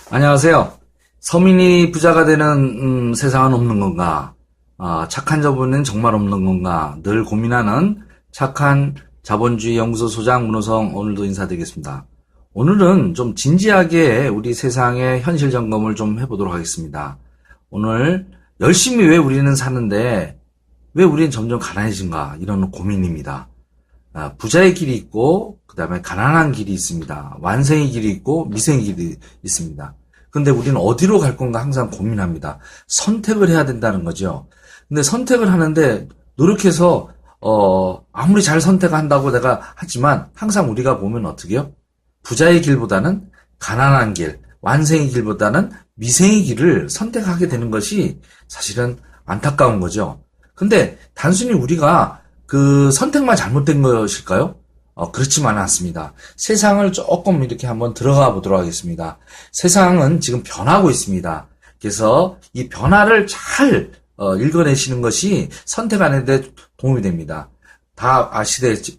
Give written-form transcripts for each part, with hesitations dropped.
안녕하세요. 서민이 부자가 되는 세상은 없는 건가? 착한 자본은 정말 없는 건가? 늘 고민하는 착한 자본주의 연구소 소장 문호성 오늘도 인사드리겠습니다. 오늘은 좀 진지하게 우리 세상의 현실 점검을 좀 해보도록 하겠습니다. 오늘 열심히 왜 우리는 사는데 왜 우리는 점점 가난해진가? 이런 고민입니다. 부자의 길이 있고 그 다음에 가난한 길이 있습니다. 완생의 길이 있고 미생의 길이 있습니다. 근데 우리는 어디로 갈 건가 항상 고민합니다. 선택을 해야 된다는 거죠. 근데 선택을 하는데 노력해서 아무리 잘 선택한다고 내가 하지만 항상 우리가 보면 어떻게 해요? 부자의 길보다는 가난한 길, 완생의 길보다는 미생의 길을 선택하게 되는 것이 사실은 안타까운 거죠. 근데 단순히 우리가 그 선택만 잘못된 것일까요? 그렇지만은 않습니다. 세상을 조금 이렇게 한번 들어가 보도록 하겠습니다. 세상은 지금 변하고 있습니다. 그래서 이 변화를 잘 읽어내시는 것이 선택하는 데 도움이 됩니다. 다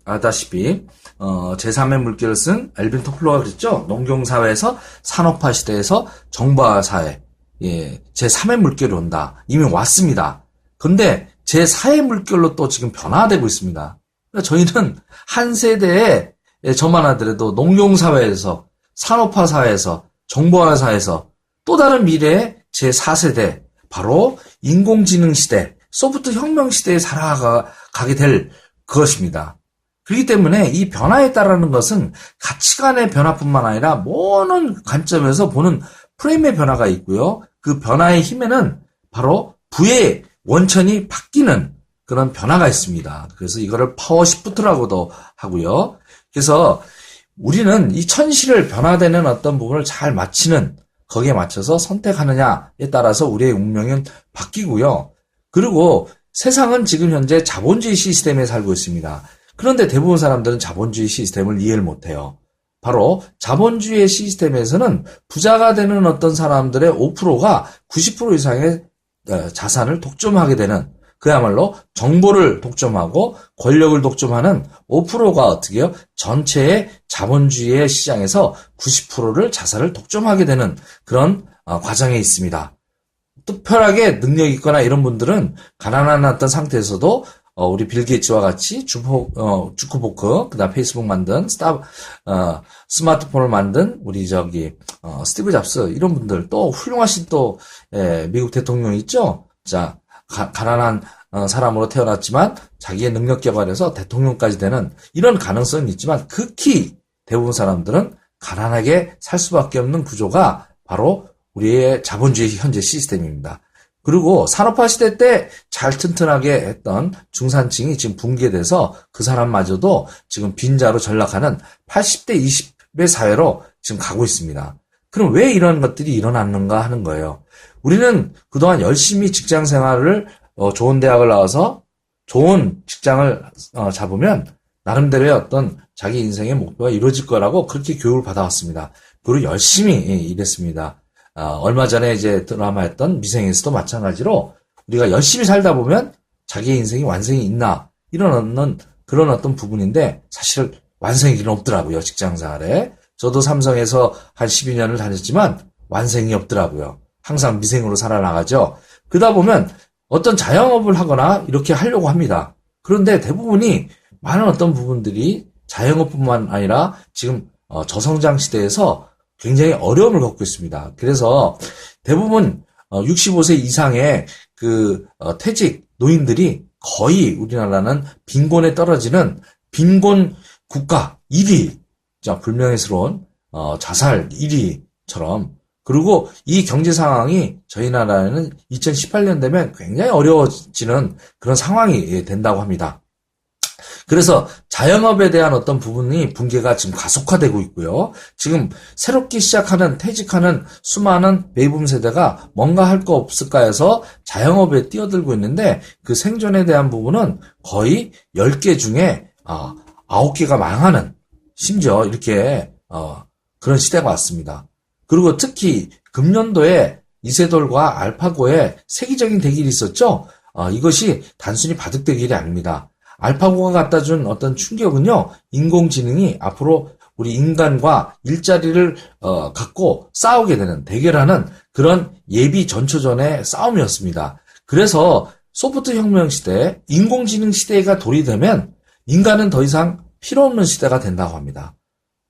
아다시피 제3의 물결을 쓴 엘빈 토플러가 그랬죠. 농경사회에서 산업화 시대에서 정보화 사회, 제3의 물결이 온다. 이미 왔습니다. 근데 제4의 물결로 또 지금 변화되고 있습니다. 그러니까 저희는 한 세대에 저만 하더라도 농경사회에서 산업화 사회에서 정보화 사회에서 또 다른 미래의 제4세대 바로 인공지능 시대, 소프트 혁명 시대에 살아가게 될 그것입니다. 그렇기 때문에 이 변화에 따르는 것은 가치관의 변화뿐만 아니라 모든 관점에서 보는 프레임의 변화가 있고요. 그 변화의 힘에는 바로 부의 원천이 바뀌는 그런 변화가 있습니다. 그래서 이거를 파워 시프트라고도 하고요. 그래서 우리는 이 천시를 변화되는 어떤 부분을 잘 맞히는 거기에 맞춰서 선택하느냐에 따라서 우리의 운명은 바뀌고요. 그리고 세상은 지금 현재 자본주의 시스템에 살고 있습니다. 그런데 대부분 사람들은 자본주의 시스템을 이해를 못해요. 바로 자본주의 시스템에서는 부자가 되는 어떤 사람들의 5%가 90% 이상의 자산을 독점하게 되는 그야말로 정보를 독점하고 권력을 독점하는 5%가 어떻게 해요? 전체의 자본주의의 시장에서 90%를 자산을 독점하게 되는 그런 과정에 있습니다. 특별하게 능력이 있거나 이런 분들은 가난한 어떤 상태에서도 우리 빌 게이츠와 같이 주커버크, 그다음 페이스북 만든 스마트폰을 만든 우리 스티브 잡스 이런 분들 또 훌륭하신 또 미국 대통령이 있죠. 자, 가난한 사람으로 태어났지만 자기의 능력 개발해서 대통령까지 되는 이런 가능성은 있지만 극히 대부분 사람들은 가난하게 살 수밖에 없는 구조가 바로 우리의 자본주의 현재 시스템입니다. 그리고 산업화 시대 때 잘 튼튼하게 했던 중산층이 지금 붕괴돼서 그 사람마저도 지금 빈자로 전락하는 80대 20의 사회로 지금 가고 있습니다. 그럼 왜 이런 것들이 일어났는가 하는 거예요. 우리는 그동안 열심히 직장 생활을 좋은 대학을 나와서 좋은 직장을 잡으면 나름대로의 어떤 자기 인생의 목표가 이루어질 거라고 그렇게 교육을 받아왔습니다. 그리고 열심히 일했습니다. 얼마 전에 이제 드라마였던 미생에서도 마찬가지로 우리가 열심히 살다 보면 자기의 인생이 완성이 있나 이런 그런 어떤 부분인데 사실 완성의 길은 없더라고요. 직장생활에. 저도 삼성에서 한 12년을 다녔지만 완성이 없더라고요. 항상 미생으로 살아나가죠. 그러다 보면 어떤 자영업을 하거나 이렇게 하려고 합니다. 그런데 대부분이 많은 어떤 부분들이 자영업뿐만 아니라 지금 저성장 시대에서 굉장히 어려움을 겪고 있습니다. 그래서 대부분 65세 이상의 퇴직 노인들이 거의 우리나라는 빈곤에 떨어지는 빈곤 국가 1위, 불명예스러운 자살 1위처럼 그리고 이 경제 상황이 저희 나라에는 2018년 되면 굉장히 어려워지는 그런 상황이 된다고 합니다. 그래서 자영업에 대한 어떤 부분이 붕괴가 지금 가속화되고 있고요. 지금 새롭게 시작하는 퇴직하는 수많은 베이비붐 세대가 뭔가 할 거 없을까 해서 자영업에 뛰어들고 있는데 그 생존에 대한 부분은 거의 10개 중에 9개가 망하는 심지어 이렇게 그런 시대가 왔습니다. 그리고 특히 금년도에 이세돌과 알파고의 세계적인 대결이 있었죠. 이것이 단순히 바둑 대결이 아닙니다. 알파고가 갖다 준 어떤 충격은요, 인공지능이 앞으로 우리 인간과 일자리를 갖고 싸우게 되는, 대결하는 그런 예비 전초전의 싸움이었습니다. 그래서 소프트 혁명 시대, 인공지능 시대가 도래되면 인간은 더 이상 필요 없는 시대가 된다고 합니다.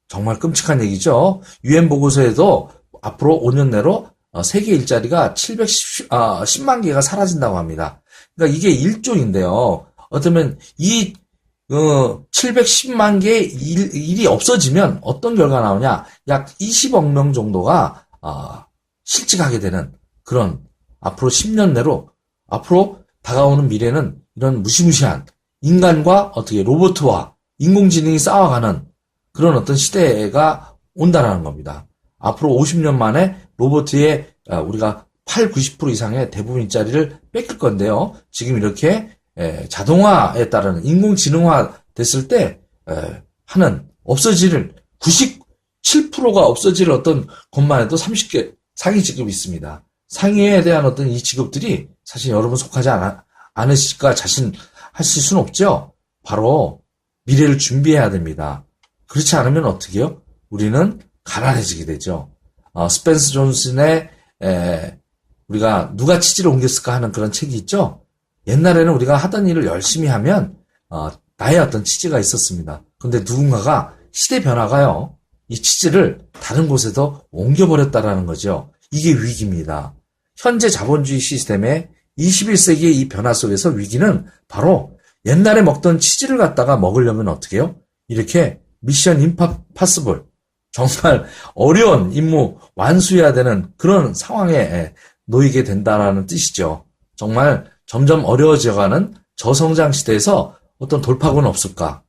정말 끔찍한 얘기죠. 유엔 보고서에도 앞으로 5년 내로 세계 일자리가 710만 개가 사라진다고 합니다. 그러니까 이게 1조인데요. 어쩌면 이 710만 개의 일이 없어지면 어떤 결과가 나오냐? 약 20억 명 정도가 실직하게 되는 그런, 앞으로 10년 내로, 앞으로 다가오는 미래는 이런 무시무시한 인간과 어떻게 로봇과 인공지능이 싸워가는 그런 어떤 시대가 온다라는 겁니다. 앞으로 50년 만에 로봇의 우리가 90% 이상의 대부분 일자리를 뺏길 건데요. 지금 이렇게 자동화에 따른 인공지능화 됐을 때 하는 없어질 97%가 없어질 어떤 것만 해도 30개 상위 직급이 있습니다. 상위에 대한 어떤 이 직업들이 사실 여러분 속하지 않으실까 자신하실 수는 없죠. 바로 미래를 준비해야 됩니다. 그렇지 않으면 어떻게 해요? 우리는 가난해지게 되죠. 스펜스 존슨의 우리가 누가 치즈를 옮겼을까 하는 그런 책이 있죠. 옛날에는 우리가 하던 일을 열심히 하면 나의 어떤 치즈가 있었습니다. 근데 누군가가 시대 변화가요, 이 치즈를 다른 곳에서 옮겨버렸다라는 거죠. 이게 위기입니다. 현재 자본주의 시스템의 21세기의 이 변화 속에서 위기는 바로 옛날에 먹던 치즈를 갖다가 먹으려면 어떻게 해요? 이렇게 미션 임파서블, 정말 어려운 임무 완수해야 되는 그런 상황에 놓이게 된다는 뜻이죠. 정말 점점 어려워져가는 저성장 시대에서 어떤 돌파구는 없을까?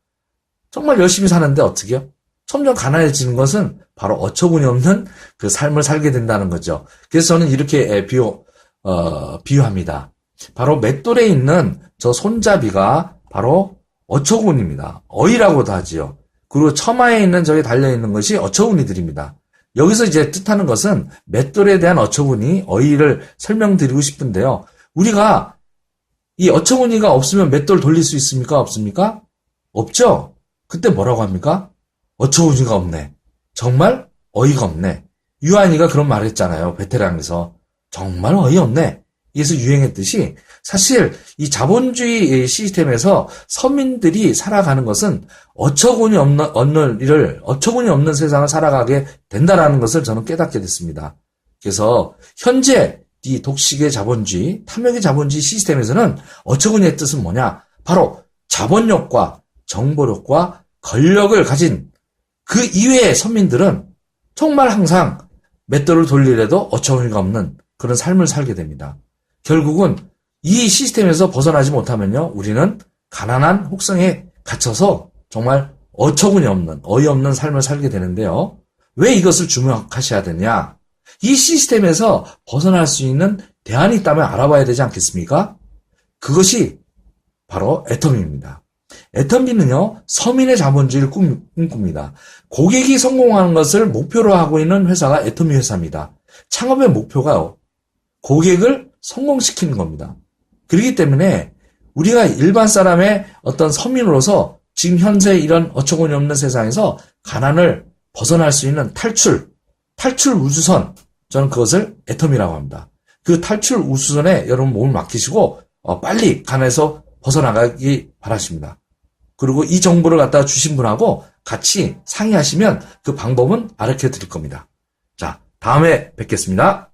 정말 열심히 사는데 어떻게 해요? 점점 가난해지는 것은 바로 어처구니 없는 그 삶을 살게 된다는 거죠. 그래서 저는 이렇게 비유합니다. 바로 맷돌에 있는 저 손잡이가 바로 어처구니입니다. 어이라고도 하지요. 그리고 처마에 있는 저기 달려있는 것이 어처구니들입니다. 여기서 이제 뜻하는 것은 맷돌에 대한 어처구니, 어이를 설명드리고 싶은데요. 우리가 이 어처구니가 없으면 맷돌 돌릴 수 있습니까? 없습니까? 없죠? 그때 뭐라고 합니까? 어처구니가 없네. 정말 어이가 없네. 유한이가 그런 말을 했잖아요. 베테랑에서. 정말 어이없네. 이에서 유행했듯이 사실 이 자본주의 시스템에서 서민들이 살아가는 것은 어처구니 없는 세상을 살아가게 된다라는 것을 저는 깨닫게 됐습니다. 그래서 현재 이 독식의 자본주의, 탐욕의 자본주의 시스템에서는 어처구니의 뜻은 뭐냐? 바로 자본력과 정보력과 권력을 가진 그 이외의 서민들은 정말 항상 맷돌을 돌리려도 어처구니가 없는 그런 삶을 살게 됩니다. 결국은 이 시스템에서 벗어나지 못하면요, 우리는 가난한 혹성에 갇혀서 정말 어처구니 없는, 어이없는 삶을 살게 되는데요. 왜 이것을 주목하셔야 되냐? 이 시스템에서 벗어날 수 있는 대안이 있다면 알아봐야 되지 않겠습니까? 그것이 바로 애터미입니다. 애터미는요, 서민의 자본주의를 꿈꿉니다. 고객이 성공하는 것을 목표로 하고 있는 회사가 애터미 회사입니다. 창업의 목표가 고객을 성공시키는 겁니다. 그렇기 때문에 우리가 일반 사람의 어떤 서민으로서 지금 현재 이런 어처구니 없는 세상에서 가난을 벗어날 수 있는 탈출 우주선, 저는 그것을 애터미라고 합니다. 그 탈출 우주선에 여러분 몸을 맡기시고 빨리 가난에서 벗어나가기 바라십니다. 그리고 이 정보를 갖다가 주신 분하고 같이 상의하시면 그 방법은 알려드릴 겁니다. 자, 다음에 뵙겠습니다.